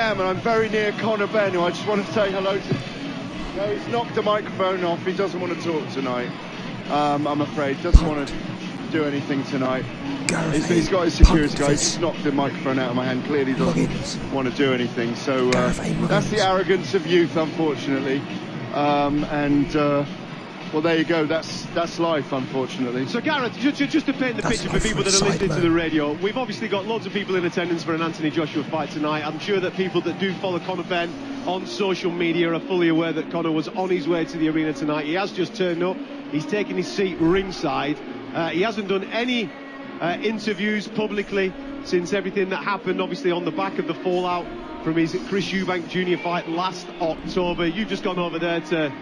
am, and I'm very near Conor Benn, who I just want to say hello to. No, he's knocked the microphone off. He doesn't want to talk tonight. I'm afraid. Doesn't want to do anything tonight. Gareth, He's got his security guy. He's just knocked the microphone out of my hand. Clearly doesn't want to do anything. So that's the arrogance of youth, unfortunately. Well, there you go. That's life, unfortunately. So, Gareth, just to paint the picture for people that are listening to the radio, we've obviously got loads of people in attendance for an Anthony Joshua fight tonight. I'm sure that people that do follow Conor Benn on social media are fully aware that Conor was on his way to the arena tonight. He has just turned up. He's taken his seat ringside. He hasn't done any interviews publicly since everything that happened, obviously, on the back of the fallout from his Chris Eubank Jr. fight last October. You've just gone over there to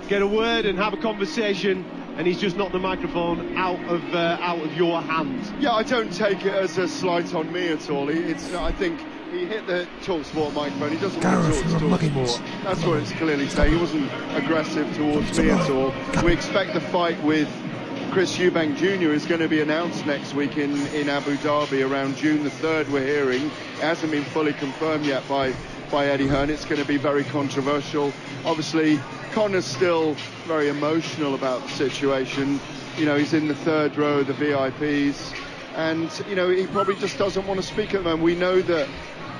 get a word and have a conversation, and he's just knocked the microphone out of your hands. Yeah, I don't take it as a slight on me at all. I think he hit the TalkSport microphone. He doesn't want to talk to TalkSport. That's what it's clearly saying. He wasn't aggressive towards me at all. We expect the fight with Chris Eubank Jr. is going to be announced next week in Abu Dhabi around June the 3rd, we're hearing. It hasn't been fully confirmed yet by Eddie Hearn. It's going to be very controversial. Obviously, Conor's still very emotional about the situation. You know, he's in the third row of the VIPs, and you know, he probably just doesn't want to speak at the moment. We know that,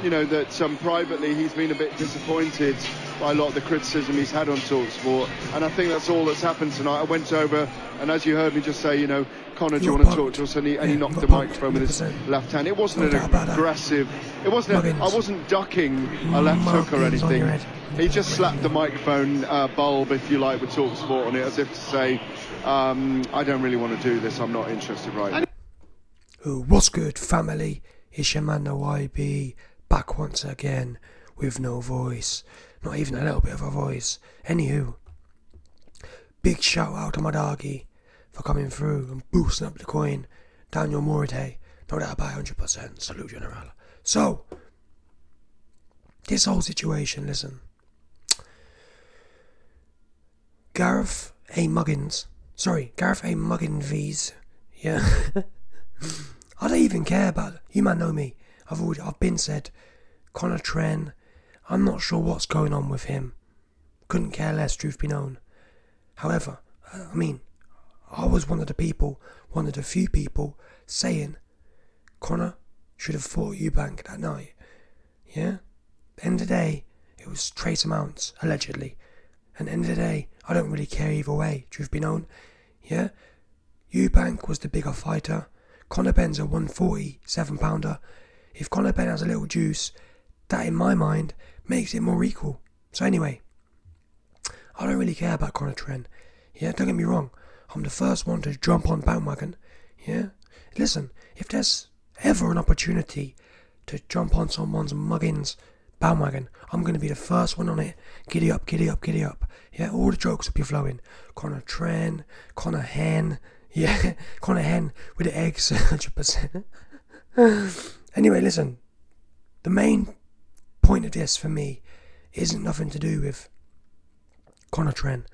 you know, that privately he's been a bit disappointed by a lot of the criticism he's had on TalkSport, and I think that's all that's happened tonight. I went over, and as you heard me just say, you know, Conor, do you want to talk to us? And he knocked the microphone with his left hand. It wasn't an aggressive. It wasn't. I wasn't ducking a left hook or anything. He just slapped the microphone bulb, if you like, with TalkSport on it, as if to say, I don't really want to do this. I'm not interested right now. What's good, family? It's your man, the YB, back once again with no voice. Not even a little bit of a voice. Anywho, big shout out to my doggy for coming through and boosting up the coin. Daniel Morite, no doubt about 100%. Salute, General. So, this whole situation, listen. Gareth A. Muggins, yeah. I don't even care about it. You man know me. I've been said, Conor Benn, I'm not sure what's going on with him. Couldn't care less, truth be known. However, I mean, I was one of the few people saying Conor should have fought Eubank that night. Yeah? End of the day, it was trace amounts, allegedly. And end of the day, I don't really care either way, truth be known. Yeah? Eubank was the bigger fighter. Conor Benn's a 147-pounder. If Conor Benn has a little juice, that in my mind makes it more equal. So anyway, I don't really care about Conor Benn. Yeah, don't get me wrong. I'm the first one to jump on bandwagon. Yeah? Listen, if there's ever an opportunity to jump on someone's Muggins bandwagon, I'm going to be the first one on it. Giddy up, giddy up, giddy up. Yeah, all the jokes will be flowing. Conor Benn, Conor Hen. Yeah, Conor Hen with the eggs, 100%. Anyway, listen. The main point of this for me isn't nothing to do with Conor Benn.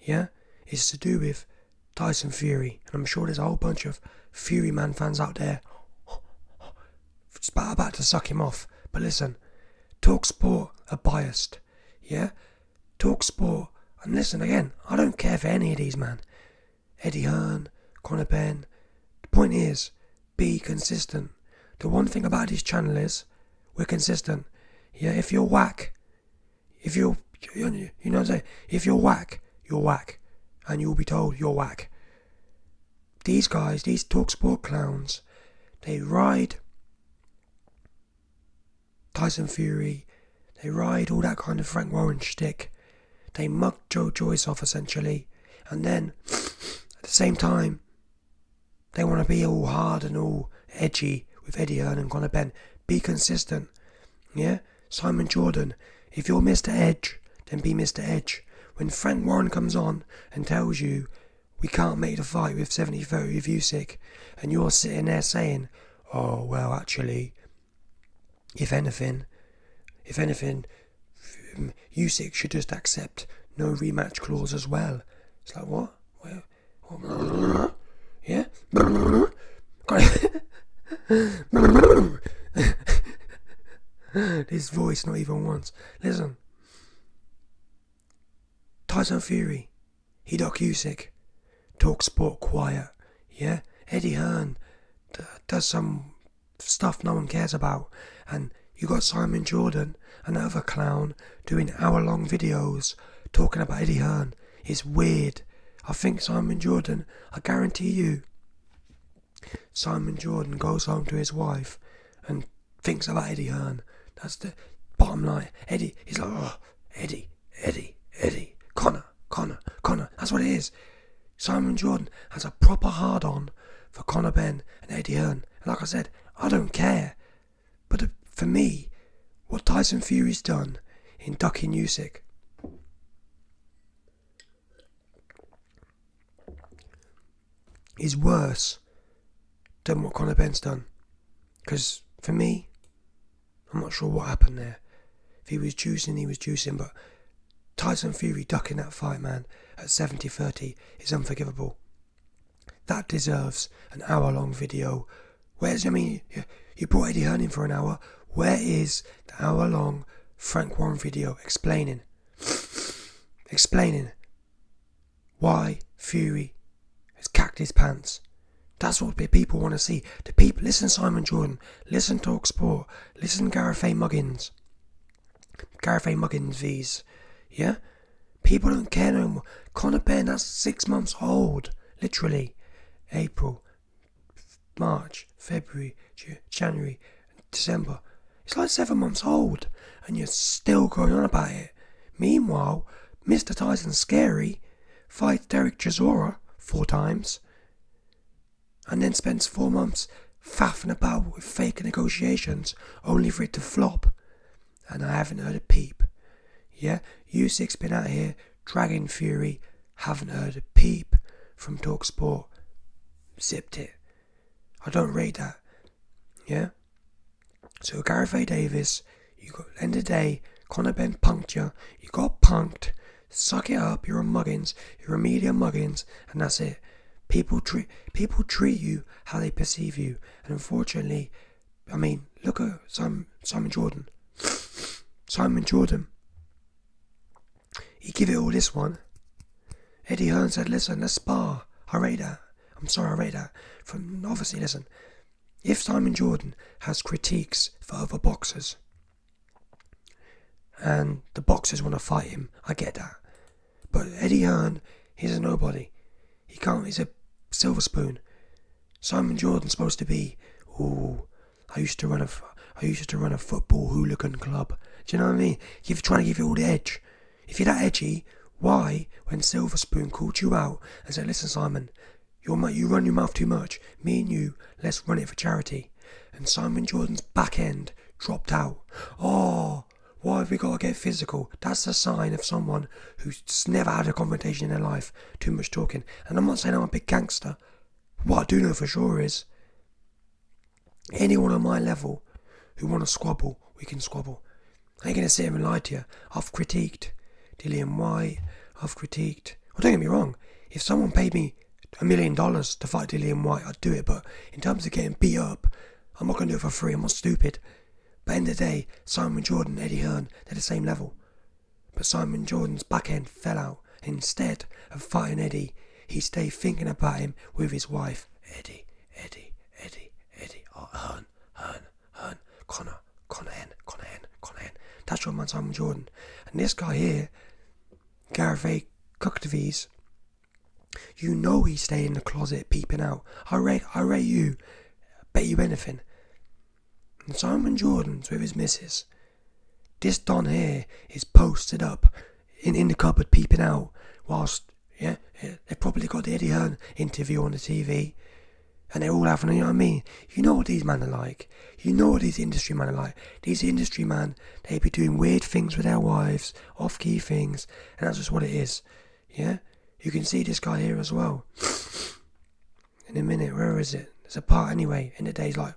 Yeah? It's to do with Tyson Fury. And I'm sure there's a whole bunch of Fury Man fans out there about to suck him off. But listen, TalkSport are biased. Yeah? TalkSport, and listen again, I don't care for any of these, man. Eddie Hearn, Conor Benn. The point is, be consistent. The one thing about this channel is, we're consistent. Yeah, if you're whack, you know what I'm saying? If you're whack, you're whack. And you'll be told you're whack. These guys, these TalkSport clowns, they ride Tyson Fury, they ride all that kind of Frank Warren shtick. They mug Joe Joyce off, essentially. And then, at the same time, they want to be all hard and all edgy with Eddie Hearn and Conor Benn. Be consistent. Yeah? Simon Jordan, if you're Mr. Edge, then be Mr. Edge. When Frank Warren comes on and tells you we can't make the fight with 70-30 with Usyk, and you're sitting there saying, oh, well, actually, if anything, Usyk should just accept no rematch clause as well. It's like, what? What? Yeah? This voice not even once. Listen. Tyson Fury. He doc Usyk. Talk sport quiet. Yeah? Eddie Hearn does some stuff no one cares about. And you got Simon Jordan, another clown, doing hour-long videos talking about Eddie Hearn. It's weird. I think Simon Jordan, I guarantee you, Simon Jordan goes home to his wife and thinks about Eddie Hearn. That's the bottom line. Eddie, he's like, oh, Eddie, Conor. That's what it is. Simon Jordan has a proper hard-on for Conor Benn and Eddie Hearn. And like I said, I don't care. But for me, what Tyson Fury's done in ducking Usyk is worse than what Conor Benn's done. Because for me, I'm not sure what happened there. If he was juicing, he was juicing. But Tyson Fury ducking that fight, man, at 70-30 is unforgivable. That deserves an hour-long video. You brought Eddie Hearn in for an hour. Where is the hour-long Frank Warren video explaining why Fury has cacked his pants? That's what the people want to see. The people, listen Simon Jordan, listen TalkSport, listen Gareth A. Muggins V's, yeah? People don't care no more. Conor Benn, that's 6 months old, literally. April, March, February, January, December. It's like 7 months old, and you're still going on about it. Meanwhile, Mr. Tyson Scary fights Derek Chisora 4 times, and then spends 4 months faffing about with fake negotiations, only for it to flop. And I haven't heard a peep. Yeah, Usyk's been out here dragging Fury, haven't heard a peep from TalkSport. Zipped it. I don't rate that. Yeah? So Gareth A. Davies, you got end of the day, Conor Benn punked you. You got punked. Suck it up. You're a Muggins. You're a media Muggins, and that's it. People treat you how they perceive you, and unfortunately, I mean, look at Simon Jordan. Simon Jordan. He give it all this one. Eddie Hearn said, "Listen, let's spar." I rate that. I'm sorry, I rate that. Obviously, listen. If Simon Jordan has critiques for other boxers, and the boxers want to fight him, I get that. But Eddie Hearn, he's a nobody. He can't. He's a silver spoon. Simon Jordan's supposed to be. I used to run a football hooligan club. Do you know what I mean? You're trying to give it all the edge. If you're that edgy, why, when Silver Spoon called you out and said, "Listen, Simon, you run your mouth too much. Me and you, let's run it for charity." And Simon Jordan's back end dropped out. Oh, why have we got to get physical? That's a sign of someone who's never had a confrontation in their life. Too much talking. And I'm not saying I'm a big gangster. What I do know for sure is, anyone on my level who want to squabble, we can squabble. I ain't going to sit here and lie to you. I've critiqued Dillian White. Well, don't get me wrong. If someone paid me $1 million to fight Dillian White, I'd do it. But in terms of getting beat up, I'm not going to do it for free. I'm not stupid. But at the end of the day, Simon Jordan and Eddie Hearn, they're the same level. But Simon Jordan's back end fell out. Instead of fighting Eddie, he stayed thinking about him with his wife. Eddie. Oh, Hearn. Conor Hen. That's your man, Simon Jordan. And this guy here, Gareth A. Davies, you know he stayed in the closet peeping out. I rate you. Bet you anything. And Simon Jordan's with his missus. This Don here is posted up in the cupboard peeping out whilst, they've probably got the Eddie Hearn interview on the TV. And they're all having, you know what I mean? You know what these men are like. You know what these industry men are like. These industry men, they be doing weird things with their wives, off-key things, and that's just what it is. Yeah? You can see this guy here as well. In a minute, where is it? There's a part anyway. In the day, he's like,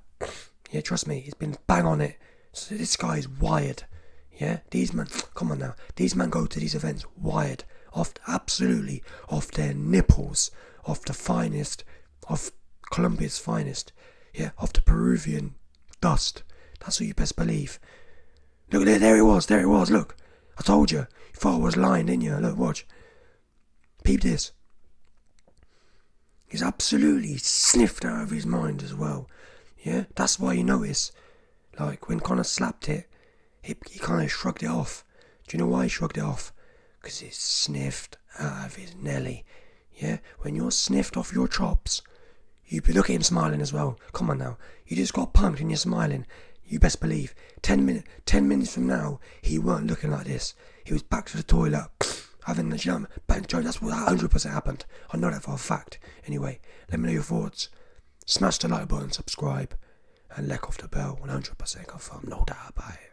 yeah, trust me, he's been bang on it. So this guy is wired. Yeah? These men, come on now. These men go to these events wired. Absolutely off their nipples. Off the finest, off Colombia's finest, off the Peruvian dust. That's what you best believe. Look, there it was, look. I told you. You thought I was lying, didn't you? Look, watch. Peep this. He's absolutely sniffed out of his mind as well. Yeah, that's why you notice, like, when Conor slapped it, he kind of shrugged it off. Do you know why he shrugged it off? Because he's sniffed out of his Nelly. Yeah, when you're sniffed off your chops, you look at him smiling as well. Come on now, you just got punked and you're smiling. You best believe, 10 minutes from now, he weren't looking like this. He was back to the toilet, having the jump. But that's what 100% happened. I know that for a fact. Anyway, let me know your thoughts. Smash the like button, subscribe, and let off the bell. 100% confirm, no doubt about it.